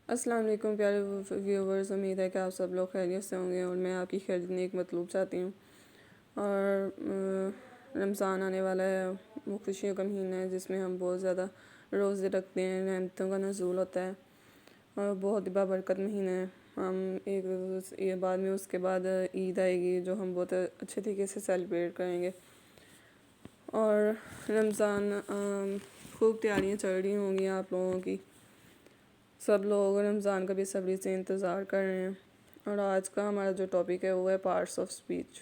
अस्सलाम वालेकुम प्यारे व्यूवर्स। उम्मीद है कि आप सब लोग खैरियत से होंगे और मैं आपकी खैर ने एक मतलूब चाहती हूँ। और रमज़ान आने वाला है, वो खुशियों का महीना है जिसमें हम बहुत ज़्यादा रोज़े रखते हैं, रहमतों का नज़ूल होता है और बहुत ही बाबरकत महीना है। हम एक ये बाद में उसके बाद ईद आएगी जो हम बहुत अच्छे तरीके से सेलिब्रेट करेंगे। और रमज़ान खूब तैयारियाँ चल रही होंगी आप लोगों की। सब लोग रमज़ान का बेसब्री से इंतज़ार कर रहे हैं। और आज का हमारा जो टॉपिक है वो है पार्ट्स ऑफ स्पीच।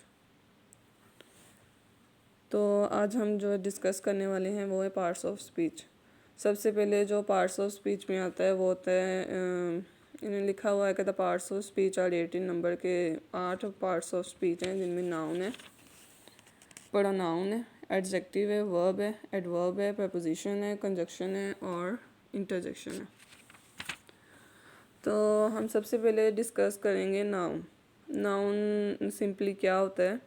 तो आज हम जो डिस्कस करने वाले हैं वो है पार्ट्स ऑफ स्पीच। सबसे पहले जो पार्ट्स ऑफ स्पीच में आता है वो होता है, इन्हें लिखा हुआ है कि the parts of speech are 18 number के 8 पार्ट्स ऑफ स्पीच हैं, जिनमें नाउन है, प्रोनाउन है, एडजेक्टिव है, वर्ब है, एडवर्ब है, प्रपोजिशन है, कंजक्शन है और इंटरजेक्शन है। तो हम सबसे पहले डिस्कस करेंगे नाउन। नाउन सिंपली क्या होता है?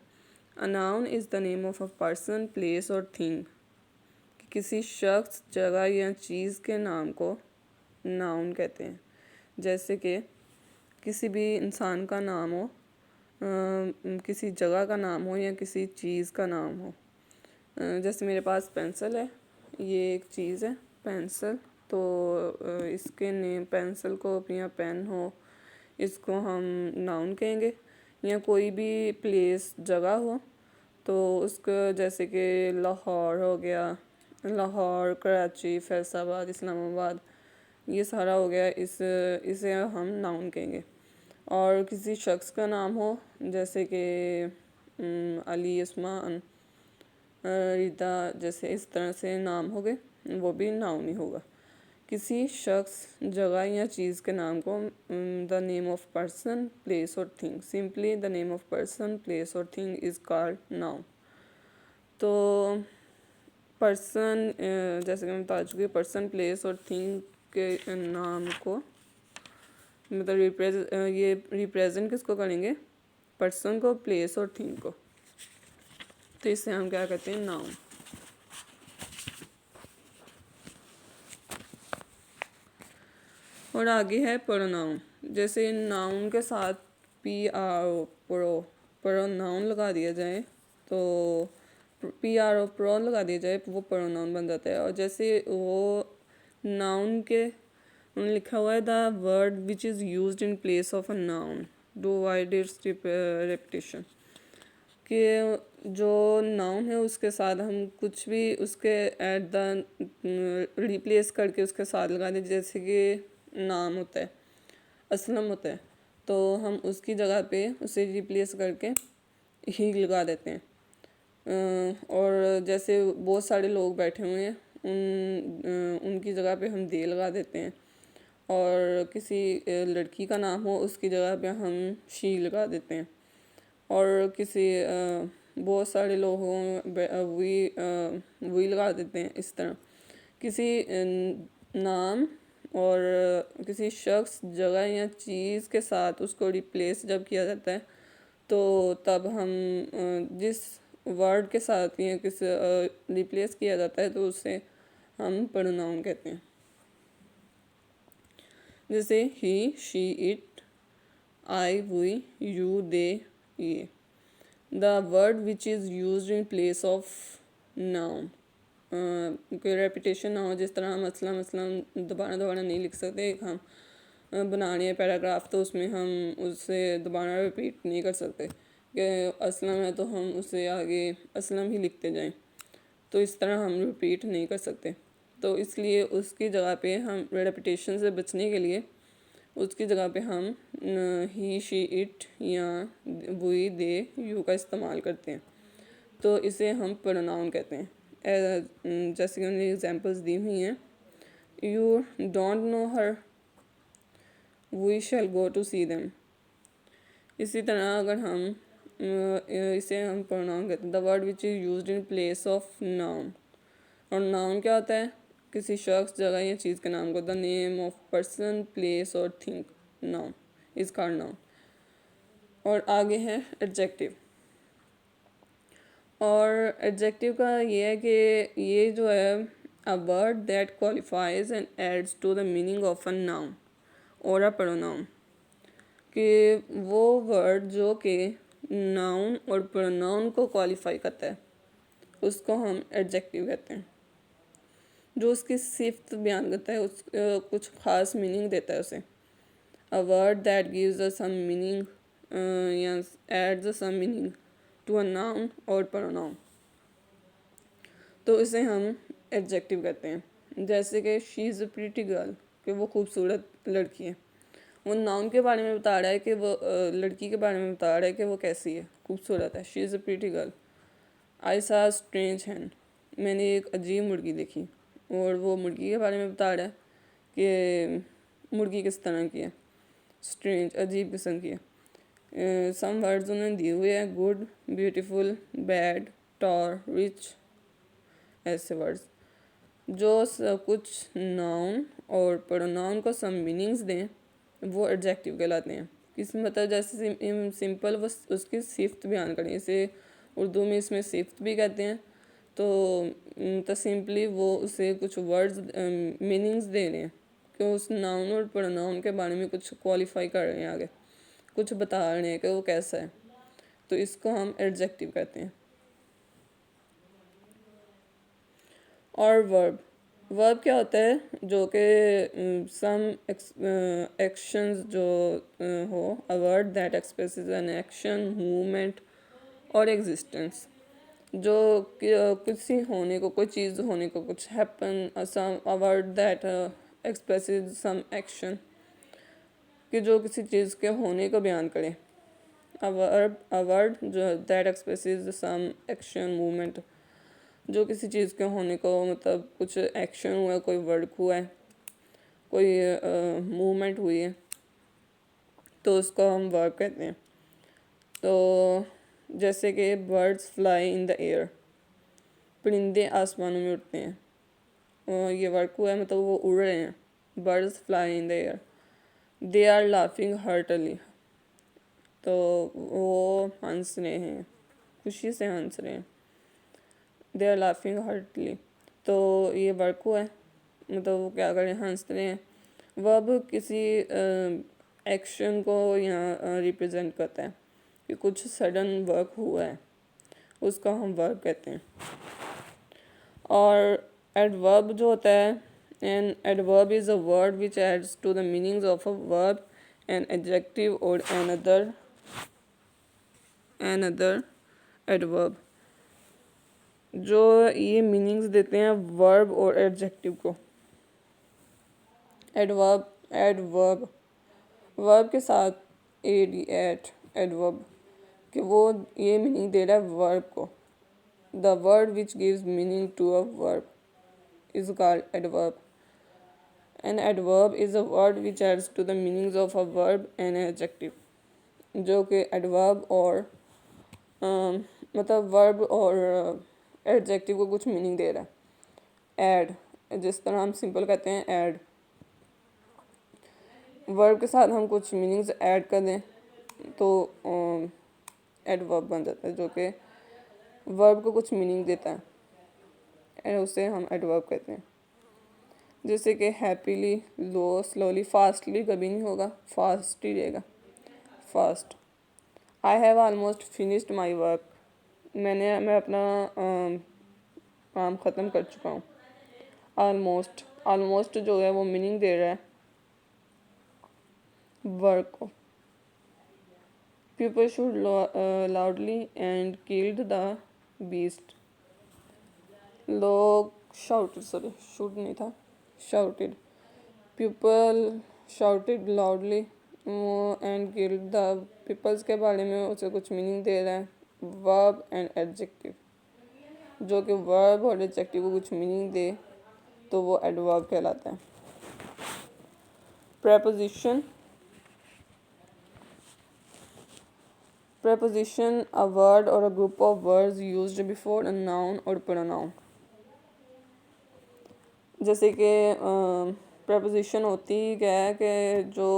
A noun is the name of a person, place और थिंग। किसी शख्स, जगह या चीज़ के नाम को नाउन कहते हैं। जैसे कि किसी भी इंसान का नाम हो, किसी जगह का नाम हो या किसी चीज़ का नाम हो। जैसे मेरे पास पेंसिल है, ये एक चीज़ है पेंसिल। तो इसके नेम पेंसिल को या पेन हो, इसको हम नाउन कहेंगे। या कोई भी प्लेस जगह हो तो उसको, जैसे कि लाहौर हो गया, लाहौर, कराची, फैसलाबाद, इस्लामाबाद, ये सारा हो गया, इसे हम नाउन कहेंगे। और किसी शख्स का नाम हो, जैसे कि अली, उस्मान, रिदा, जैसे इस तरह से नाम हो गए, वो भी नाउन ही होगा। किसी शख्स, जगह या चीज़ के नाम को the name of person, place और thing, simply the name of person, place और थिंग इज़ कॉल्ड नाउन। तो पर्सन, जैसे कि मैं बता चुकी हूँ, पर्सन, प्लेस और थिंग के नाम को मतलब ये रिप्रेजेंट किसको करेंगे? पर्सन को, प्लेस और थिंग को। तो इससे हम क्या कहते हैं? नाउन। और आगे है प्रोनाउन। जैसे नाउन के साथ पी आर ओ, प्रोनाउन लगा दिया जाए तो पी आर ओ, प्रो लगा दिया जाए, वो प्रोनाउन बन जाता है। और जैसे वो नाउन के लिखा हुआ है, the word which is used in place of a noun do wide it's repetition, कि जो नाउन है उसके साथ हम कुछ भी उसके एट द रिप्लेस करके उसके साथ लगा दें। जैसे कि नाम होता है, असलम होता है, तो हम उसकी जगह पे उसे रिप्लेस करके ही लगा देते हैं। और जैसे बहुत सारे लोग बैठे हुए हैं, उनकी जगह पे हम दे लगा देते हैं। और किसी लड़की का नाम हो, उसकी जगह पे हम शी लगा देते हैं। और किसी बहुत सारे लोग हों, वी लगा देते हैं। इस तरह किसी नाम और किसी शख्स, जगह या चीज़ के साथ उसको रिप्लेस जब किया जाता है तो तब हम जिस वर्ड के साथ या किस रिप्लेस किया जाता है तो उसे हम प्रोनाउन कहते हैं। जैसे he, she, it, I, we, you, they, ये। The word which is use in place of noun, कोई रेपिटेशन ना हो, जिस तरह हम असलम असलम दोबारा दोबारा नहीं लिख सकते। एक हम बना रहे हैं पैराग्राफ तो उसमें हम उससे दोबारा रिपीट नहीं कर सकते कि असलम है तो हम उससे आगे असलम ही लिखते जाएं, तो इस तरह हम रिपीट नहीं कर सकते। तो इसलिए उसकी जगह पे हम रेपिटेशन से बचने के लिए उसकी जगह पे हम ही, शी, इट या वी, दे, यू का इस्तेमाल करते हैं। तो इसे हम प्रोनाउन कहते हैं। जैसे कि उन्होंने एग्जांपल्स दी हुई हैं, you don't know her, we shall go to see them. इसी तरह अगर हम इसे हम प्रोनाउन कहते हैं, the word which is used in place of noun. और नाउन क्या होता है? किसी शख्स, जगह या चीज़ के नाम को, the name of person, place और thing, noun is called noun. और आगे है एडजेक्टिव। और एडजेक्टिव का ये है कि ये जो है, a word that qualifies and adds to the meaning of a noun. और अ प्रोनाउन, कि वो वर्ड जो कि नाउन और प्रोनाउन को क्वालिफाई करता है उसको हम एडजेक्टिव कहते हैं। जो उसकी सिफ्त बयान करता है, कुछ ख़ास मीनिंग देता है उसे। A word that gives a some meaning या adds a some meaning to a noun और प्रोनाउन, तो इसे हम एडजेक्टिव कहते हैं। जैसे कि she is a pretty girl, कि वो खूबसूरत लड़की है। वो नाउन के बारे में बता रहा है कि वो लड़की के बारे में बता रहा है कि वो कैसी है, खूबसूरत है। She is a pretty girl. I saw strange हैन, मैंने एक अजीब मुर्गी देखी, और वो मुर्गी के बारे में बता रहा है कि मुर्गी किस तरह की है, स्ट्रेंज, अजीब किस्म की है। सम वर्ड्स उन्होंने दिए हुए हैं, good, beautiful, bad, tall, rich, ऐसे वर्ड्स जो कुछ नाउन और प्रोनाउन को सम मीनिंग्स दें, वो एडजेक्टिव कहलाते हैं। किस मतलब जैसे सिंपल वो उसकी सिफ्त बयान करें, इसे उर्दू में इसमें सिफ्त भी कहते हैं। तो सिंपली वो उसे कुछ वर्ड्स मीनिंग्स दे रहे हैं, कि उस नाउन और प्रोनाउन के बारे में कुछ क्वालिफाई कर रहे हैं, आगे कुछ बता रहे हैं कि वो कैसा है, तो इसको हम एडजेक्टिव कहते हैं। और वर्ब क्या होता है, जो कि सम एक्शंस जो हो, a word that expresses an action, movement और एग्जिस्टेंस, जो किसी होने को, कोई चीज़ होने को, कुछ happen, some a word that expresses some action, कि जो किसी चीज़ के होने को बयान करे। अ वर्ड जो that expresses some action, movement, जो किसी चीज़ के होने को मतलब कुछ एक्शन हुआ है, कोई वर्क हुआ है, कोई मूवमेंट हुई है, तो उसको हम वर्ब कहते हैं। तो जैसे कि birds fly in the air, परिंदे आसमानों में उड़ते हैं, और ये वर्क हुआ है, मतलब वो उड़ रहे हैं। Birds fly in the air. They are laughing heartily, तो वो हंस रहे हैं, खुशी से हंस रहे हैं। दे आर लाफिंग हार्टली, तो ये वर्क हुआ है, मतलब वो क्या करें, हंस रहे हैं। वर्ब किसी एक्शन को यहाँ रिप्रेजेंट करता है, कि कुछ सडन वर्क हुआ है, उसका हम वर्ब कहते हैं। और एडवर्ब जो होता है, an adverb is a word which adds to the meanings of a verb, an adjective और एन अदर एडवर्ब, जो ये मीनिंग्स देते हैं वर्ब और एडजेक्टिव को। एडवर्ब वर्ब के साथ एडवर्ब, कि वो ये मीनिंग दे रहा है वर्ब को। The word which gives meaning to a verb is called adverb. An adverb is a word which adds to the meanings of a verb and adjective, जो कि एडवर्ब और मतलब वर्ब और एडजेक्टिव को कुछ मीनिंग दे रहा है। एड, जिस तरह हम सिंपल कहते हैं ऐड, वर्ब के साथ हम कुछ मीनिंग्स ऐड कर दें तो एडवर्ब बन जाता है, जो कि वर्ब को कुछ मीनिंग देता है, एंड उसे हम एडवर्ब कहते हैं। जैसे कि हैप्पीली, लो, स्लोली, फास्टली कभी नहीं होगा, फास्ट ही रहेगा, fast. I have almost finished my work, मैं अपना काम ख़त्म कर चुका हूँ। ऑलमोस्ट जो है वो मीनिंग दे रहा है वर्क को। People should loudly and killed the beast, लोग शुड नहीं था, shouted, people shouted loudly and killed the, peoples के बारे में उसे कुछ मीनिंग दे रहा है वर्ब एंड एडजेक्टिव, जो कि वर्ब और एडजेक्टिव को कुछ मीनिंग दे तो वो एडवर्ब कहलाता है। preposition a word or a group of words used before a noun or pronoun। जैसे कि preposition होती क्या है कि जो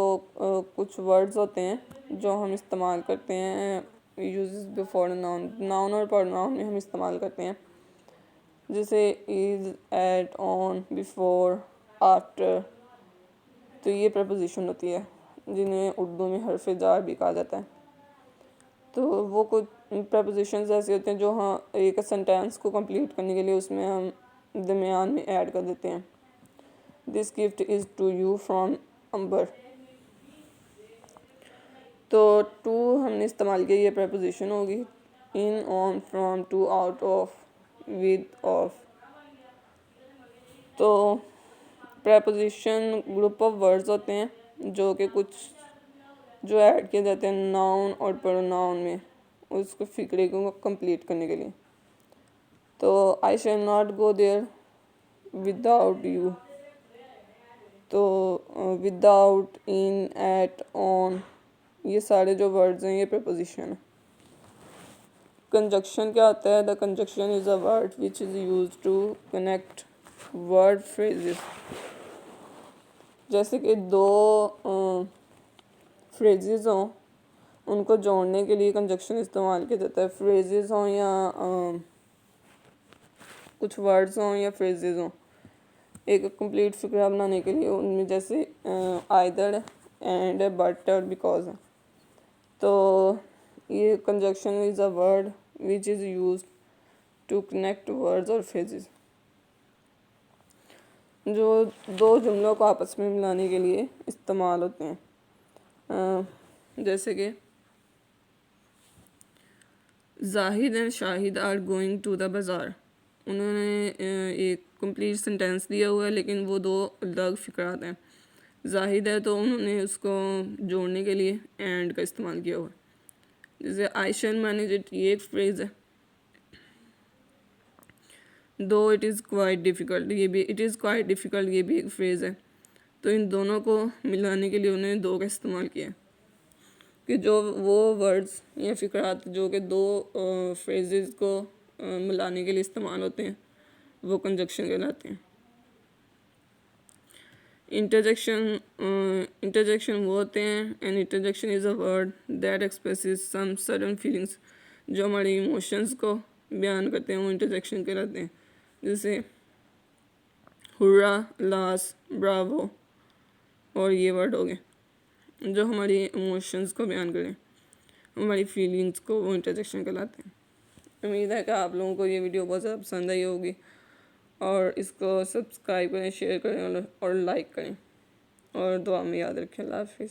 कुछ वर्ड्स होते हैं जो हम इस्तेमाल करते हैं यूजेस बिफोर नाउन और pronoun में हम इस्तेमाल करते हैं, जैसे is, at, on, before, after, तो ये प्रपोजिशन होती है जिन्हें उर्दू में हर्फ जार भी कहा जाता है। तो वो कुछ प्रपोजिशंस ऐसे होते हैं जो हाँ एक सेंटेंस को कंप्लीट करने के लिए उसमें हम दरमियान में ऐड कर देते हैं। This gift is to you from Ambar. तो टू हमने इस्तेमाल किया, ये प्रपोजिशन होगी। In, on, from, to, out of, with, of. तो प्रपोजिशन ग्रुप ऑफ वर्ड्स होते हैं जो कि कुछ जो ऐड किए जाते हैं नाउन और प्रोनाउन में उसको फिक्रे को कंप्लीट करने के लिए। तो I shall not go there without you. तो विदाउट, इन, एट, ऑन, ये सारे जो वर्ड्स हैं ये प्रपोजिशन है। कंजक्शन क्या होता है? The conjunction is a word which is use to connect word phrases. जैसे कि दो फ्रेजेस हों, उनको जोड़ने के लिए कंजक्शन इस्तेमाल किया जाता है। फ्रेजेस हों या कुछ वर्ड्स हों या फ्रेजेस हों, एक कंप्लीट फिक्रा बनाने के लिए उनमें जैसे आइदर, एंड, बट और बिकॉज है। तो ये conjunction is a word which is use to connect words और फ्रेजेस, जो दो जुमलों को आपस में मिलाने के लिए इस्तेमाल होते हैं। जैसे कि Zahid and Shahid are going to the bazaar. उन्होंने एक कंप्लीट सेंटेंस दिया हुआ है लेकिन वो दो अलग फ़िक्रात हैं। जाहिद है तो उन्होंने उसको जोड़ने के लिए एंड का इस्तेमाल किया हुआ है। जैसे आई शैल मैनेज इट, ये एक फ्रेज़ है। दो इट इज़ क्वाइट डिफ़िकल्ट, ये भी इट इज़ क्वाइट डिफ़िकल्ट, ये भी एक फ्रेज़ है। तो इन दोनों को मिलाने के लिए उन्होंने दो का इस्तेमाल किया कि जो वो वर्ड्स या फ़िक्रात जो कि दो फ्रेजेस को मिलाने के लिए इस्तेमाल होते हैं वो कंजक्शन कहलाते हैं। इंटरजेक्शन वो होते हैं, and interjection is a word that expresses some sudden feelings. जो हमारी इमोशंस को बयान करते हैं वो इंटरजेक्शन कहलाते हैं। जैसे हुर्रा, लास, ब्रावो और ये वर्ड हो गए जो हमारी इमोशंस को बयान करें, हमारी फीलिंग्स को, वो इंटरजेक्शन कहलाते हैं। उम्मीद है कि आप लोगों को ये वीडियो बहुत ज़्यादा पसंद आई होगी और इसको सब्सक्राइब करें, शेयर करें और लाइक करें और दुआ में याद रखें। अल्लाह हाफिज़।